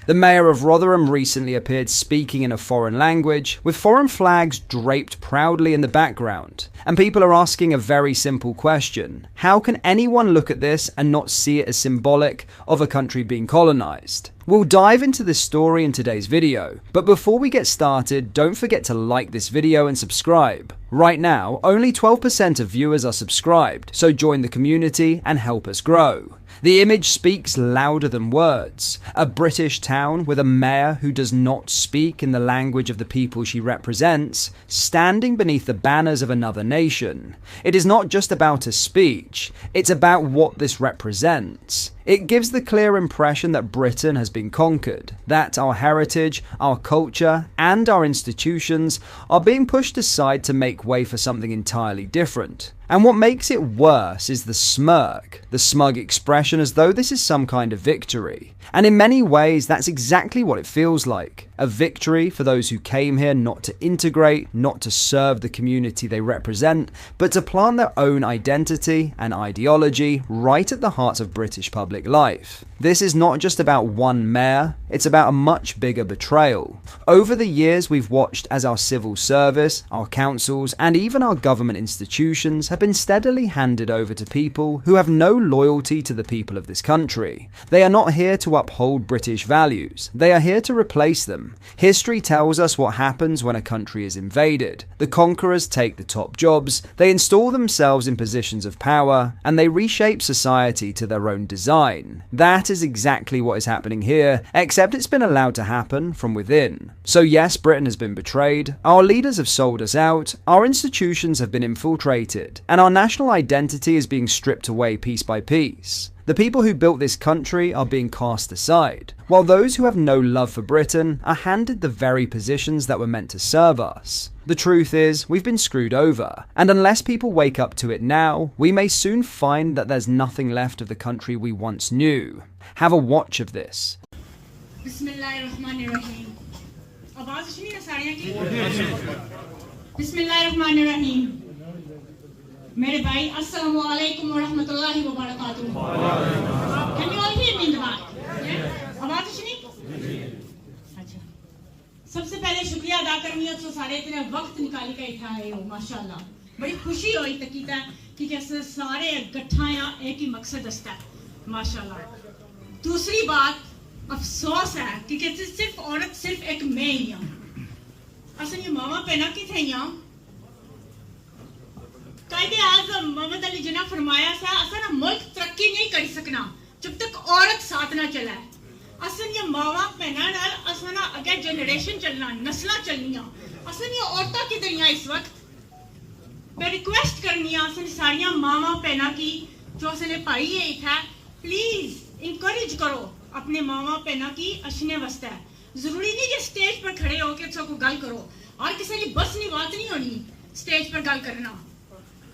The mayor of Rotherham recently appeared speaking in a foreign language, with foreign flags draped proudly in the background. And people are asking a very simple question. How can anyone look at this and not see it as symbolic of a country being colonized? We'll dive into this story in today's video, but before we get started, don't forget to like this video and subscribe. Right now, only 12% of viewers are subscribed, so join the community and help us grow. The image speaks louder than words. A British town with a mayor who does not speak in the language of the people she represents, standing beneath the banners of another nation. It is not just about a speech, it's about what this represents. It gives the clear impression that Britain has been conquered, that our heritage, our culture, and our institutions are being pushed aside to make way for something entirely different. And what makes it worse is the smirk, the smug expression as though this is some kind of victory. And in many ways, that's exactly what it feels like. A victory for those who came here not to integrate, not to serve the community they represent, but to plant their own identity and ideology right at the heart of British public life. This is not just about one mayor, it's about a much bigger betrayal. Over the years, we've watched as our civil service, our councils, and even our government institutions have been steadily handed over to people who have no loyalty to the people of this country. They are not here to uphold British values, they are here to replace them. History tells us what happens when a country is invaded. The conquerors take the top jobs, they install themselves in positions of power, and they reshape society to their own design. That is exactly what is happening here, except it's been allowed to happen from within. So yes, Britain has been betrayed, our leaders have sold us out, our institutions have been infiltrated, and our national identity is being stripped away piece by piece. The people who built this country are being cast aside, while those who have no love for Britain are handed the very positions that were meant to serve us. The truth is, we've been screwed over, and unless people wake up to it now, we may soon find that there's nothing left of the country we once knew. Have a watch of this. Bismillahirrahmanirrahim. Bismillahirrahmanirrahim. Mere bhai, assalamu alaikum wa rahmatullahi wa barakatuh. Can you all hear me in the back? Yeah? आवाज़ सुनी? अच्छा. सबसे पहले शुक्रिया अदा करनी है तो सारे इतने वक्त निकाली का इठा है हो माशाल्लाह. बड़ी खुशी हुई तकीता कि कैसे सारे इकट्ठा एक ही मकसद हस्ता है माशाल्लाह. दूसरी बात अफसोस है कि कैसे सिर्फ औरत सिर्फ एक मैं ही हूँ. असल ये मामा पहना की थे यहाँ कायदे आज़म मोहम्मद अली जिन्ना फरमाया सा असा ना मुल्क तरक्की नहीं कर सकना जब तक औरत साथ ना चला है. असन ये मावा पहना नाल असा ना आगे जनरेशन चलना नस्ला चलनिया असन ये औरतां की दुनिया इस वक्त मैं रिक्वेस्ट करनी है असन सारियां मावा पहना की जो असने भाई है इथा प्लीज इनकरेज करो अपने मावा पहना की अशने वास्ते. जरूरी नहीं कि स्टेज पर खड़े होके सबको गल करो और किसी की बस नहीं बात नहीं होनी स्टेज पर गल करना,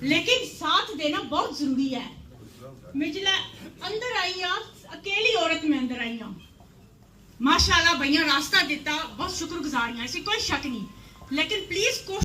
लेकिन साथ देना बहुत जरूरी है. मैं जिला अंदर आई हूं अकेली औरत में अंदर आई हूं माशाल्लाह भैया रास्ता देता बहुत शुक्रगुजार हूं ऐसी कोई शक नहीं.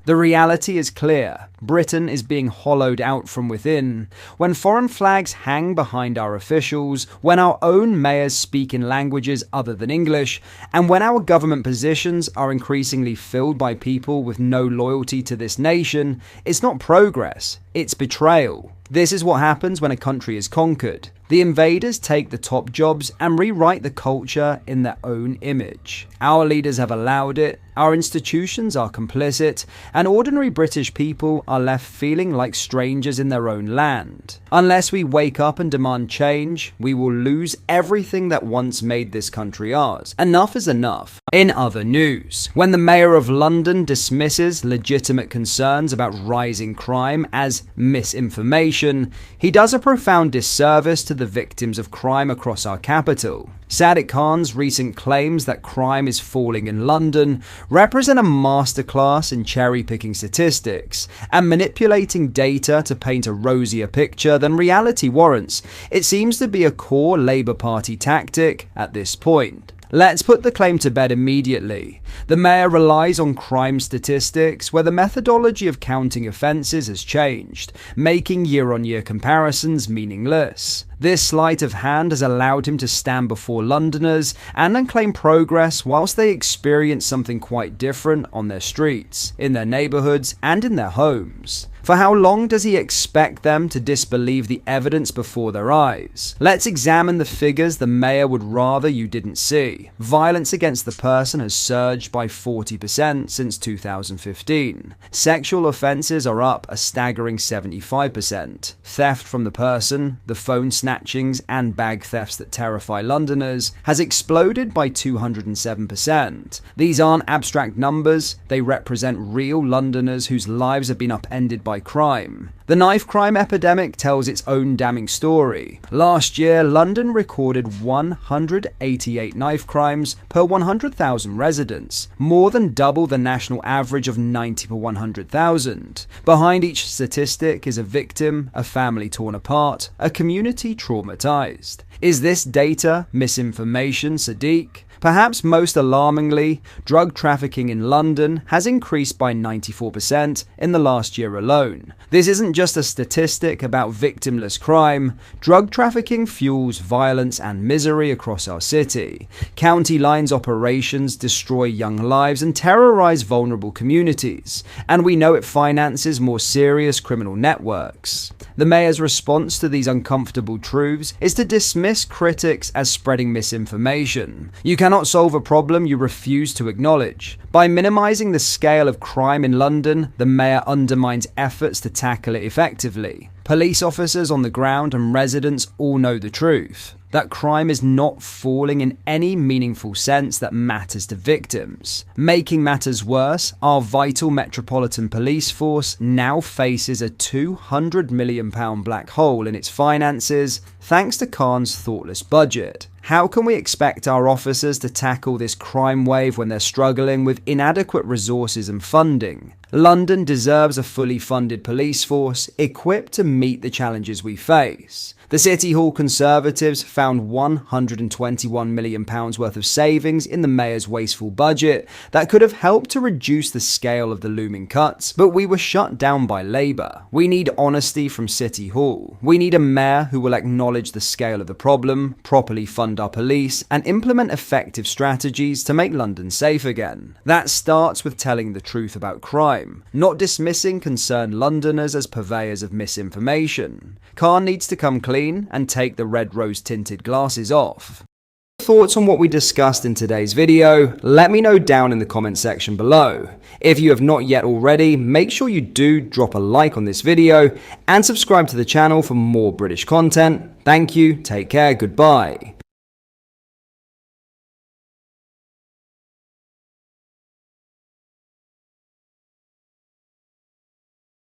The reality is clear. Britain is being hollowed out from within. When foreign flags hang behind our officials, when our own mayors speak in languages other than English, and when our government positions are increasingly filled by people with no loyalty to this nation, it's not progress, it's betrayal. This is what happens when a country is conquered. The invaders take the top jobs and rewrite the culture in their own image. Our leaders have allowed it, our institutions are complicit, and ordinary British people are left feeling like strangers in their own land. Unless we wake up and demand change, we will lose everything that once made this country ours. Enough is enough. In other news, when the Mayor of London dismisses legitimate concerns about rising crime as misinformation, he does a profound disservice to the victims of crime across our capital. Sadiq Khan's recent claims that crime is falling in London represent a masterclass in cherry-picking statistics and manipulating data to paint a rosier picture than reality warrants. It seems to be a core Labour Party tactic at this point. Let's put the claim to bed immediately. The mayor relies on crime statistics where the methodology of counting offences has changed, making year-on-year comparisons meaningless. This sleight of hand has allowed him to stand before Londoners and claim progress whilst they experience something quite different on their streets, in their neighbourhoods and in their homes. For how long does he expect them to disbelieve the evidence before their eyes? Let's examine the figures the mayor would rather you didn't see. Violence against the person has surged by 40% since 2015. Sexual offences are up a staggering 75%. Theft from the person, the phone snatchings and bag thefts that terrify Londoners, has exploded by 207%. These aren't abstract numbers, they represent real Londoners whose lives have been upended by crime. The knife crime epidemic tells its own damning story. Last year, London recorded 188 knife crimes per 100,000 residents, more than double the national average of 90 per 100,000. Behind each statistic is a victim, a family torn apart, a community traumatized. Is this data misinformation, Sadiq? Perhaps most alarmingly, drug trafficking in London has increased by 94% in the last year alone. This isn't just a statistic about victimless crime. Drug trafficking fuels violence and misery across our city. County lines operations destroy young lives and terrorize vulnerable communities, and we know it finances more serious criminal networks. The mayor's response to these uncomfortable truths is to dismiss critics as spreading misinformation. You cannot solve a problem you refuse to acknowledge. By minimizing the scale of crime in London, the mayor undermines efforts to tackle it effectively. Police officers on the ground and residents all know the truth, that crime is not falling in any meaningful sense that matters to victims. Making matters worse, our vital Metropolitan Police Force now faces a £200 million black hole in its finances, thanks to Khan's thoughtless budget. How can we expect our officers to tackle this crime wave when they're struggling with inadequate resources and funding? London deserves a fully funded police force equipped to meet the challenges we face. The City Hall Conservatives found £121 million worth of savings in the mayor's wasteful budget that could have helped to reduce the scale of the looming cuts, but we were shut down by Labour. We need honesty from City Hall. We need a mayor who will acknowledge the scale of the problem, properly fund our police, and implement effective strategies to make London safe again. That starts with telling the truth about crime, not dismissing concerned Londoners as purveyors of misinformation. Khan needs to come clean and take the red rose tinted glasses off. Thoughts on what we discussed in today's video? Let me know down in the comment section below. If you have not yet already, make sure you do drop a like on this video and subscribe to the channel for more British content. Thank you, take care, goodbye.